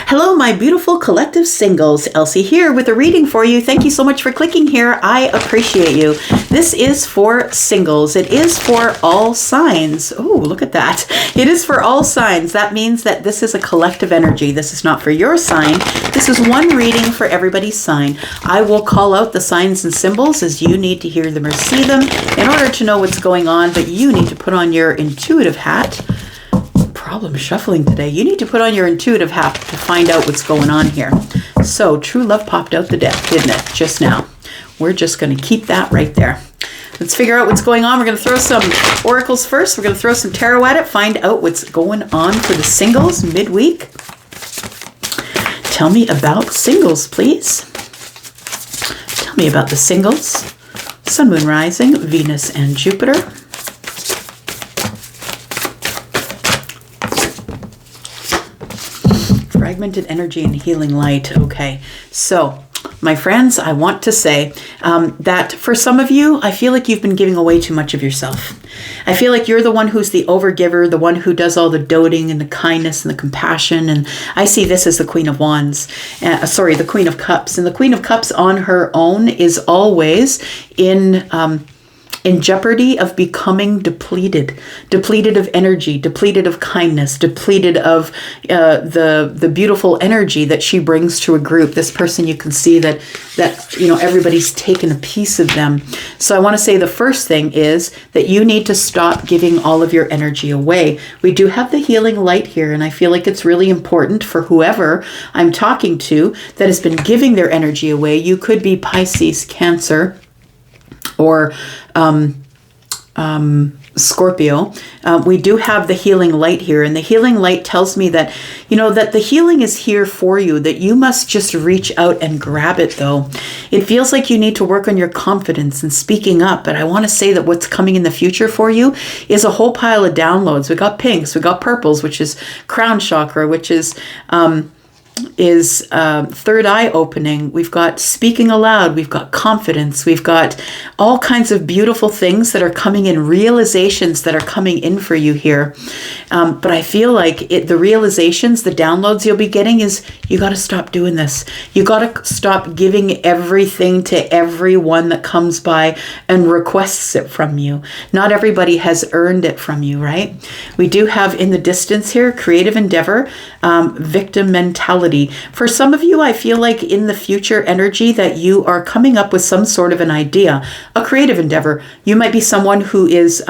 Hello, my beautiful collective singles. Elsie here with a reading for you. Thank you so much for clicking here. I appreciate you. This is for singles. It is for all signs. Oh, look at that. It is for all signs. That means that this is a collective energy. This is not for your sign. This is one reading for everybody's sign. I will call out the signs and symbols as you need to hear them or see them in order to know what's going on, but you need to put on your intuitive hat. Problem shuffling today. You need to put on your intuitive hat to find out what's going on here. So true love popped out the deck, didn't it? Just now. We're just going to keep that right there. Let's figure out what's going on. We're going to throw some oracles first. We're going to throw some tarot at it. Find out what's going on for the singles midweek. Tell me about singles, please. Tell me about the singles. Sun, Moon, Rising, Venus, and Jupiter. Fragmented energy and healing light. Okay, so my friends, I want to say that for some of you, I feel like you've been giving away too much of yourself. I feel like you're the one who's the overgiver, the one who does all the doting and the kindness and the compassion. And I see this as the Queen of Wands, the Queen of Cups. And the Queen of Cups on her own is always in jeopardy of becoming depleted of energy, depleted of kindness, depleted of the beautiful energy that she brings to a group. This person, you can see that everybody's taken a piece of them. So I want to say the first thing is that you need to stop giving all of your energy away. We do have the healing light here, and I feel like it's really important for whoever I'm talking to that has been giving their energy away. You could be Pisces, Cancer, or Scorpio. We do have the healing light here, and the healing light tells me that, that the healing is here for you, that you must just reach out and grab it though. It feels like you need to work on your confidence and speaking up, but I want to say that what's coming in the future for you is a whole pile of downloads. We got pinks, we got purples, which is crown chakra, which is third eye opening. We've got speaking aloud. We've got confidence. We've got all kinds of beautiful things that are coming in, realizations that are coming in for you here. But I feel like the realizations, the downloads you'll be getting is you got to stop doing this. You got to stop giving everything to everyone that comes by and requests it from you. Not everybody has earned it from you, right? We do have in the distance here, creative endeavor, victim mentality. For some of you, I feel like in the future energy that you are coming up with some sort of an idea, a creative endeavor. You might be someone who is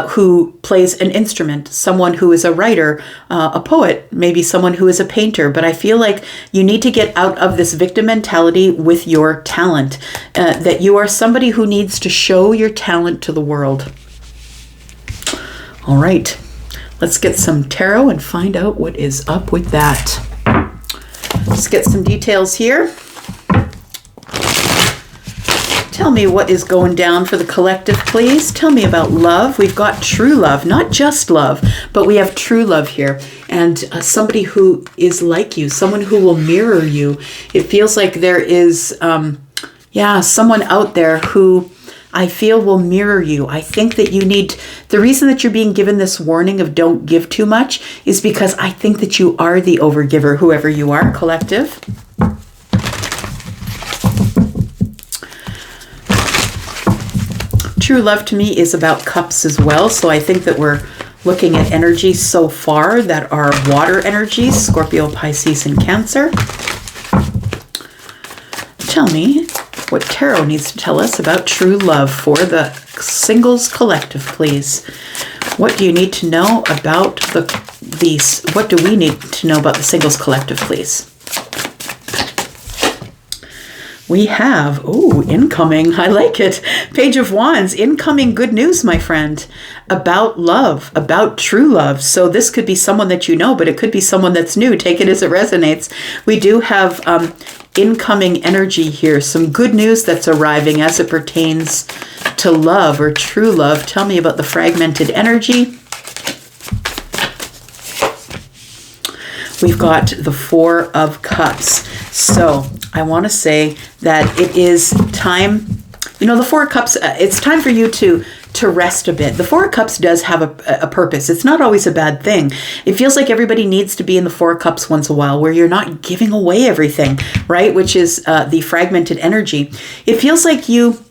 who plays an instrument, someone who is a writer, a poet, maybe someone who is a painter. But I feel like you need to get out of this victim mentality with your talent, that you are somebody who needs to show your talent to the world. All right. Let's get some tarot and find out what is up with that. Let's get some details here. Tell me what is going down for the collective, please. Tell me about love. We've got true love, not just love, but we have true love here. And somebody who is like you, someone who will mirror you. It feels like there is, someone out there who I feel will mirror you. I think that you need, the reason that you're being given this warning of don't give too much is because I think that you are the overgiver, whoever you are, collective. True love to me is about cups as well. So I think that we're looking at energies so far that are water energies, Scorpio, Pisces, and Cancer. Tell me what tarot needs to tell us about true love for the singles collective, please. What do you need to know about what do we need to know about the singles collective, please? We have, incoming, I like it. Page of Wands, incoming good news, my friend, about love, about true love. So this could be someone that you know, but it could be someone that's new. Take it as it resonates. We do have incoming energy here, some good news that's arriving as it pertains to love or true love. Tell me about the fragmented energy. We've got the Four of Cups. So I want to say that it is time, the Four of Cups, it's time for you to to rest a bit. The Four of Cups does have a purpose. It's not always a bad thing. It feels like everybody needs to be in the Four of Cups once in a while, where you're not giving away everything, right? Which is the fragmented energy. It feels like you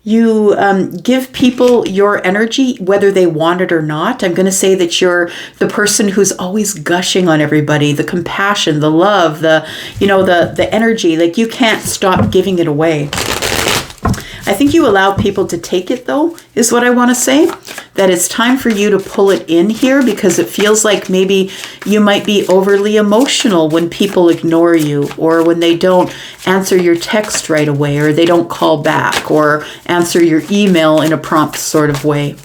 give people your energy, whether they want it or not. I'm going to say that you're the person who's always gushing on everybody, the compassion, the love, the energy. Like, you can't stop giving it away. I think you allow people to take it, though, is what I want to say. That it's time for you to pull it in here, because it feels like maybe you might be overly emotional when people ignore you, or when they don't answer your text right away, or they don't call back, or answer your email in a prompt sort of way.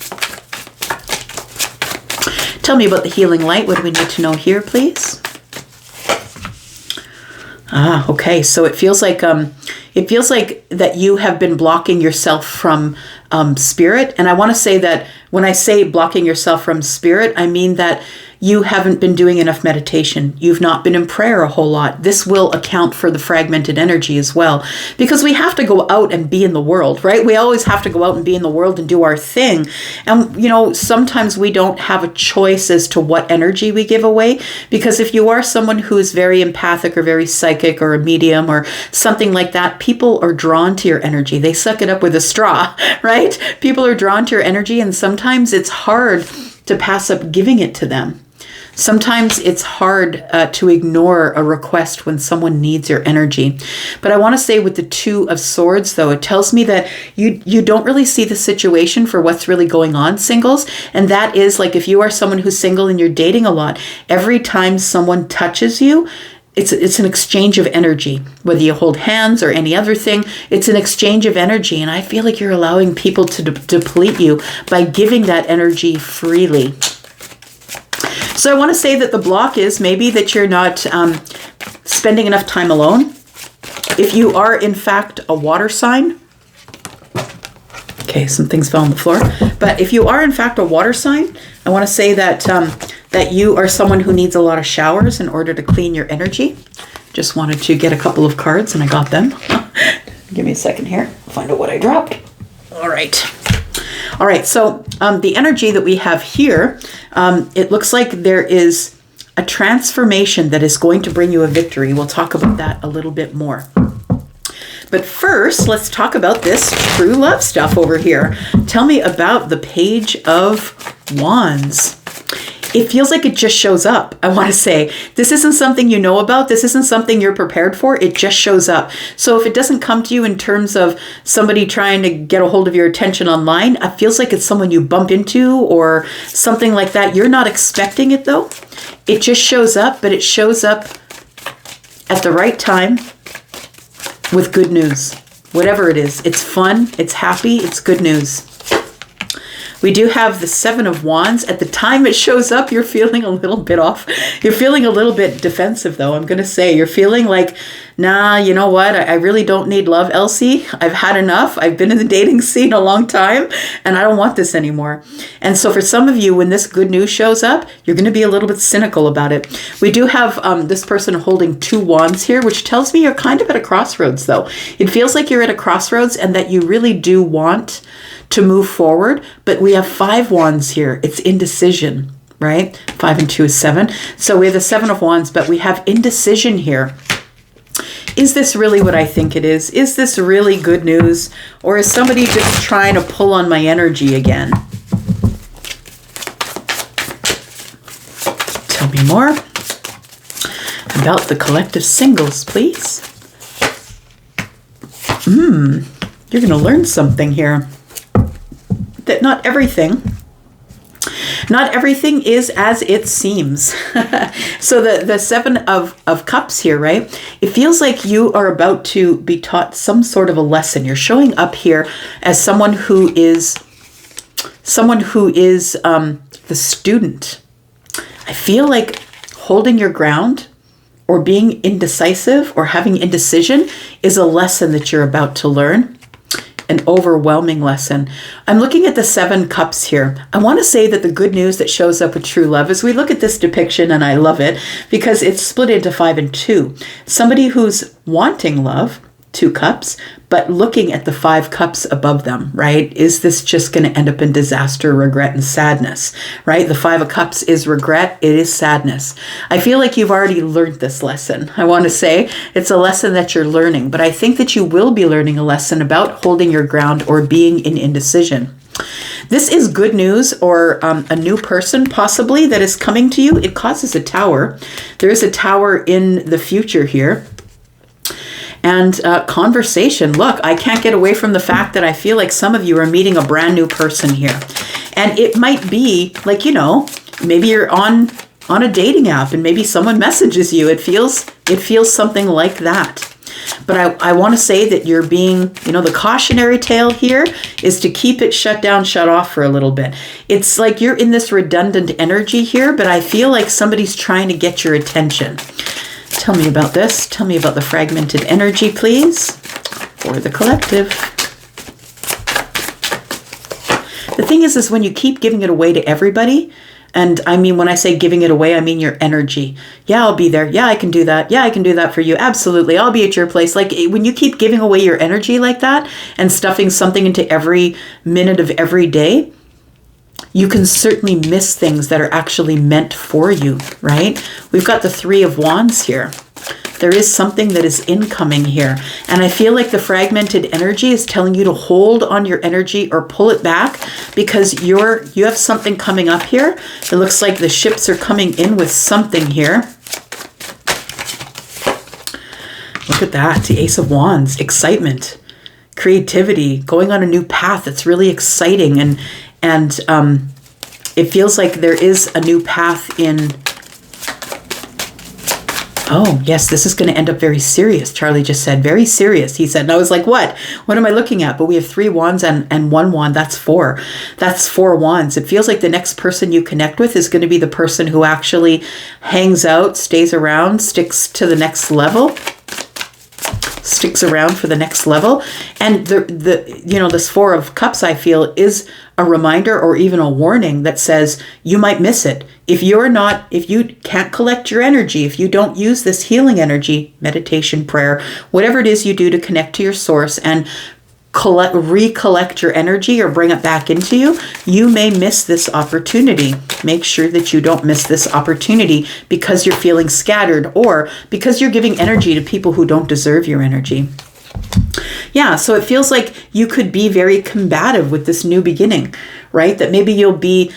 Tell me about the healing light. What do we need to know here, please? Okay. So it feels like that you have been blocking yourself from spirit. And I want to say that when I say blocking yourself from spirit, I mean that you haven't been doing enough meditation. You've not been in prayer a whole lot. This will account for the fragmented energy as well, because we have to go out and be in the world, right? We always have to go out and be in the world and do our thing. And, sometimes we don't have a choice as to what energy we give away, because if you are someone who is very empathic or very psychic or a medium or something like that, people are drawn to your energy. They suck it up with a straw, right? People are drawn to your energy, and sometimes it's hard to pass up giving it to them. Sometimes it's hard to ignore a request when someone needs your energy. But I want to say with the Two of Swords, though, it tells me that you don't really see the situation for what's really going on, singles. And that is, like, if you are someone who's single and you're dating a lot, every time someone touches you, it's an exchange of energy. Whether you hold hands or any other thing, it's an exchange of energy. And I feel like you're allowing people to deplete you by giving that energy freely. So I want to say that the block is maybe that you're not spending enough time alone. If you are, in fact, a water sign. Okay, some things fell on the floor. But if you are, in fact, a water sign, I want to say that that you are someone who needs a lot of showers in order to clean your energy. Just wanted to get a couple of cards, and I got them. Give me a second here. Find out what I dropped. All right, so the energy that we have here, it looks like there is a transformation that is going to bring you a victory. We'll talk about that a little bit more. But first, let's talk about this true love stuff over here. Tell me about the Page of Wands. It feels like it just shows up. I want to say, this isn't something you know about. This isn't something you're prepared for. It just shows up. So if it doesn't come to you in terms of somebody trying to get a hold of your attention online, it feels like it's someone you bump into or something like that. You're not expecting it, though. It just shows up, but it shows up at the right time with good news. Whatever it is, it's fun, it's happy, it's good news. We do have the Seven of Wands. At the time it shows up, you're feeling a little bit off. You're feeling a little bit defensive, though. I'm going to say you're feeling like, nah, you know what? I really don't need love, Elsie. I've had enough. I've been in the dating scene a long time, and I don't want this anymore. And so for some of you, when this good news shows up, you're going to be a little bit cynical about it. We do have this person holding two wands here, which tells me you're kind of at a crossroads, though. It feels like you're at a crossroads and that you really do want to move forward, but we have five wands here. It's indecision, right? 5 and 2 is 7. So we have the Seven of Wands, but we have indecision here. Is this really what I think it is? Is this really good news? Or is somebody just trying to pull on my energy again? Tell me more about the collective singles, please. You're going to learn something here. That not everything is as it seems. So the Seven of Cups here, right? It feels like you are about to be taught some sort of a lesson. You're showing up here as someone who is the student. I feel like holding your ground or being indecisive or having indecision is a lesson that you're about to learn. An overwhelming lesson. I'm looking at the 7 cups here. I want to say that the good news that shows up with true love is we look at this depiction, and I love it because it's split into 5 and 2. Somebody who's wanting love 2 cups, but looking at the 5 cups above them, right? Is this just going to end up in disaster, regret, and sadness, right? The 5 of Cups is regret. It is sadness. I feel like you've already learned this lesson. I want to say it's a lesson that you're learning, but I think that you will be learning a lesson about holding your ground or being in indecision. This is good news, or a new person possibly that is coming to you. It causes a tower. There is a tower in the future here. And conversation. Look, I can't get away from the fact that I feel like some of you are meeting a brand new person here. And it might be like, maybe you're on a dating app and maybe someone messages you. It feels something like that. But I want to say that you're being, the cautionary tale here is to keep it shut down, shut off for a little bit. It's like you're in this redundant energy here, but I feel like somebody's trying to get your attention. Tell me about this. Tell me about the fragmented energy, please, for the collective. The thing is when you keep giving it away to everybody, and I mean, when I say giving it away, I mean your energy. Yeah, I'll be there. Yeah, I can do that. Yeah, I can do that for you. Absolutely. I'll be at your place. Like when you keep giving away your energy like that and stuffing something into every minute of every day, you can certainly miss things that are actually meant for you, right? We've got the 3 of Wands here. There is something that is incoming here. And I feel like the fragmented energy is telling you to hold on your energy or pull it back because you have something coming up here. It looks like the ships are coming in with something here. Look at that, the Ace of Wands, excitement, creativity, going on a new path. It's really exciting. And it feels like there is a new path in. Oh, yes, this is going to end up very serious. Charlie just said, very serious. He said, and I was like, what? What am I looking at? But we have 3 wands and 1 wand. That's 4. That's 4 wands. It feels like the next person you connect with is going to be the person who actually hangs out, stays around, sticks to the next level. Sticks around for the next level. And this 4 of Cups, I feel, is a reminder or even a warning that says you might miss it. If you can't collect your energy, if you don't use this healing energy, meditation, prayer, whatever it is you do to connect to your source and recollect your energy or bring it back into you, you may miss this opportunity. Make sure that you don't miss this opportunity because you're feeling scattered or because you're giving energy to people who don't deserve your energy. Yeah, so it feels like you could be very combative with this new beginning, right? That maybe you'll be,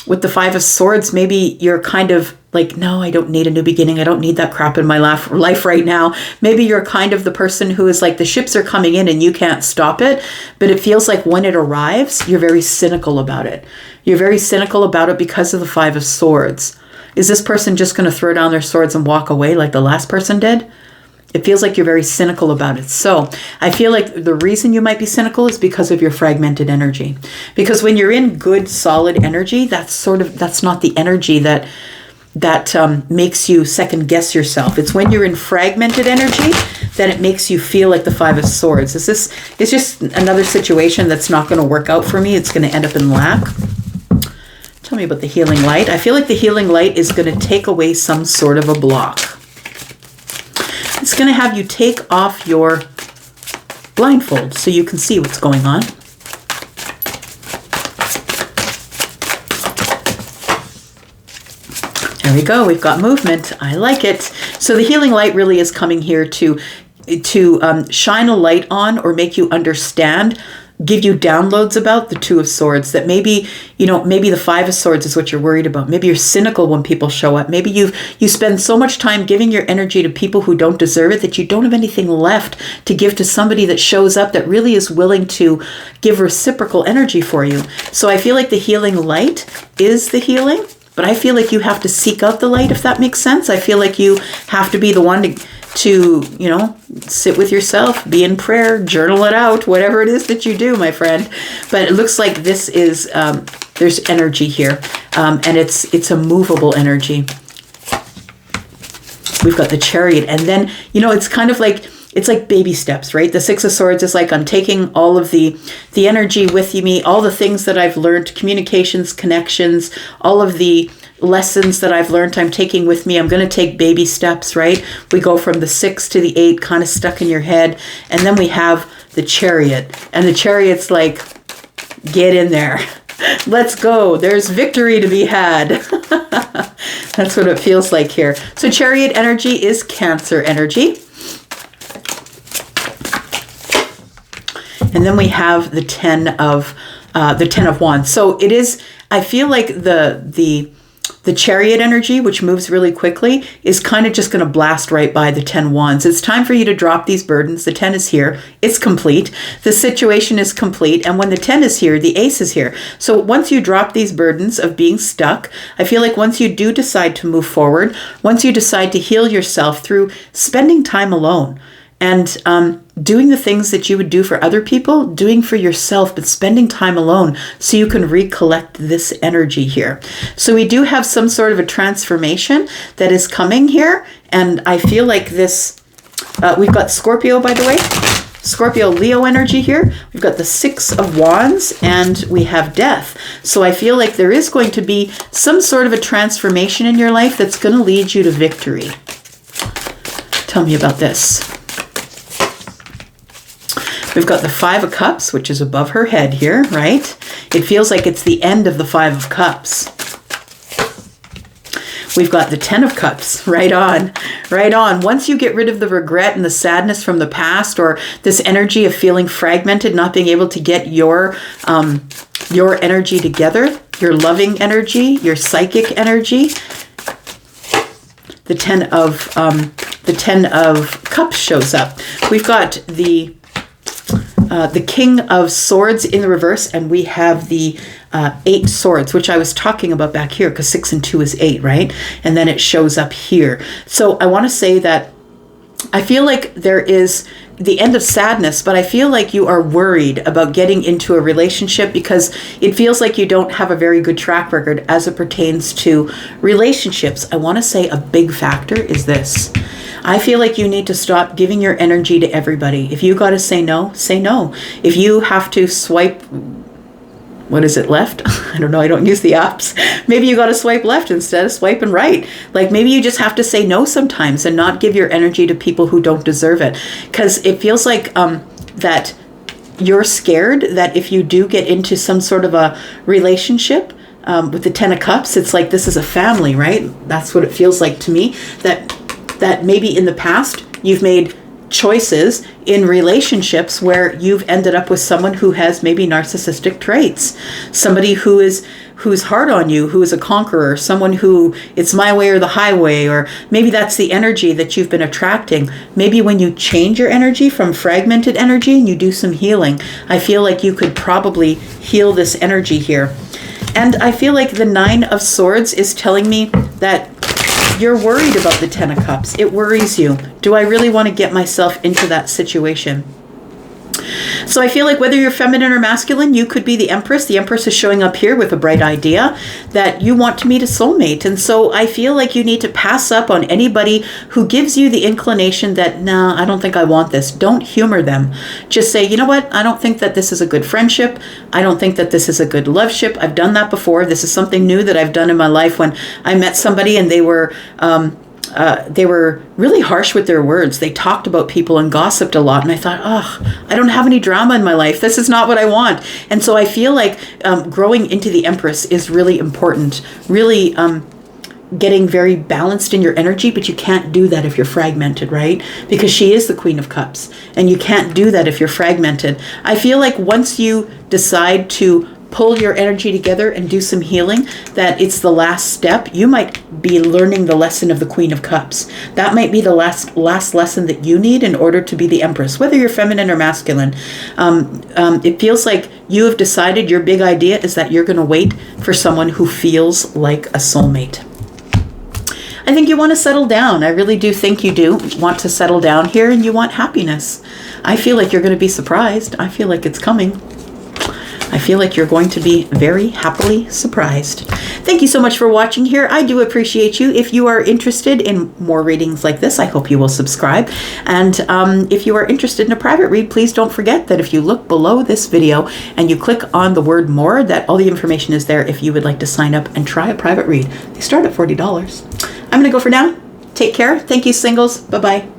with the 5 of Swords, maybe you're kind of like, no, I don't need a new beginning. I don't need that crap in my life right now. Maybe you're kind of the person who is like, the ships are coming in and you can't stop it. But it feels like when it arrives, you're very cynical about it. You're very cynical about it because of the 5 of Swords. Is this person just going to throw down their swords and walk away like the last person did? It feels like you're very cynical about it. So I feel like the reason you might be cynical is because of your fragmented energy. Because when you're in good, solid energy, that's not the energy that makes you second guess yourself. It's when you're in fragmented energy that it makes you feel like the 5 of Swords. It's just another situation that's not going to work out for me. It's going to end up in lack. Tell me about the healing light. I feel like the healing light is going to take away some sort of a block. It's going to have you take off your blindfold so you can see what's going on. There we go. We've got movement. I like it. So the healing light really is coming here to shine a light on or make you understand, give you downloads about the 2 of Swords, that maybe the 5 of Swords is what you're worried about. Maybe you're cynical when people show up. Maybe you spend so much time giving your energy to people who don't deserve it that you don't have anything left to give to somebody that shows up that really is willing to give reciprocal energy for you. So I feel like the healing light is the healing, but I feel like you have to seek out the light, if that makes sense. I feel like you have to be the one to sit with yourself, be in prayer, journal it out, whatever it is that you do, my friend. But it looks like this is, there's energy here, and it's a movable energy. We've got the Chariot, and then, it's kind of like, it's like baby steps, right? The Six of Swords is like I'm taking all of the energy with me, all the things that I've learned, communications, connections, all of the lessons that I've learned I'm taking with me. I'm going to take baby steps, right? We go from the 6 to the 8, kind of stuck in your head. And then we have the Chariot. And the Chariot's like, get in there. Let's go. There's victory to be had. That's what it feels like here. So Chariot energy is Cancer energy. And then we have the 10 of Wands. So it is, I feel like the Chariot energy, which moves really quickly, is kind of just going to blast right by the 10 Wands. It's time for you to drop these burdens. The 10 is here. It's complete. The situation is complete. And when the 10 is here, the Ace is here. So once you drop these burdens of being stuck, I feel like once you do decide to move forward, once you decide to heal yourself through spending time alone, and doing the things that you would do for other people, doing for yourself, but spending time alone so you can recollect this energy here. So we do have some sort of a transformation that is coming here. And I feel like this, we've got Scorpio, by the way, Scorpio Leo energy here. We've got the 6 of Wands and we have Death. So I feel like there is going to be some sort of a transformation in your life that's going to lead you to victory. Tell me about this. We've got the 5 of Cups, which is above her head here, right? It feels like it's the end of the 5 of Cups. We've got the 10 of Cups, right on, right on. Once you get rid of the regret and the sadness from the past, or this energy of feeling fragmented, not being able to get your energy together, your loving energy, your psychic energy, the 10 of Cups shows up. We've got the King of Swords in the reverse, and we have the 8 Swords, which I was talking about back here, because 6 and 2 is 8, right? And then it shows up here. So I want to say that I feel like there is the end of sadness, but I feel like you are worried about getting into a relationship because it feels like you don't have a very good track record as it pertains to relationships. I want to say a big factor is this. I feel like you need to stop giving your energy to everybody. If you got to say no, say no. If you have to swipe, what is it, left? I don't know. I don't use the apps. Maybe you got to swipe left instead of swiping right. Like maybe you just have to say no sometimes and not give your energy to people who don't deserve it. Because it feels like that you're scared that if you do get into some sort of a relationship, with the 10 of Cups, it's like this is a family, right? That's what it feels like to me. That maybe in the past you've made choices in relationships where you've ended up with someone who has maybe narcissistic traits, somebody who's hard on you, who is a conqueror, someone who it's my way or the highway, or maybe that's the energy that you've been attracting. Maybe when you change your energy from fragmented energy and you do some healing, I feel like you could probably heal this energy here. And I feel like the 9 of Swords is telling me that you're worried about the 10 of Cups. It worries you. Do I really want to get myself into that situation? So I feel like whether you're feminine or masculine, you could be the Empress. The Empress is showing up here with a bright idea that you want to meet a soulmate. And so I feel like you need to pass up on anybody who gives you the inclination that, nah, I don't think I want this. Don't humor them. Just say, you know what? I don't think that this is a good friendship. I don't think that this is a good loveship. I've done that before. This is something new that I've done in my life when I met somebody and they were really harsh with their words. They talked about people and gossiped a lot. And I thought, oh, I don't have any drama in my life. This is not what I want. And so I feel like growing into the Empress is really important. Really getting very balanced in your energy, but you can't do that if you're fragmented, right? Because she is the Queen of Cups. And you can't do that if you're fragmented. I feel like once you decide to pull your energy together and do some healing, that it's the last step. You might be learning the lesson of the Queen of Cups. That might be the last lesson that you need in order to be the Empress, whether you're feminine or masculine. It feels like you have decided your big idea is that you're going to wait for someone who feels like a soulmate. I think you want to settle down. I really do think you do want to settle down here and you want happiness. I feel like you're going to be surprised. I feel like it's coming. I feel like you're going to be very happily surprised. Thank you so much for watching here. I do appreciate you. If you are interested in more readings like this, I hope you will subscribe. And if you are interested in a private read, please don't forget that if you look below this video and you click on the word more, that all the information is there if you would like to sign up and try a private read. They start at $40. I'm going to go for now. Take care. Thank you, singles. Bye-bye.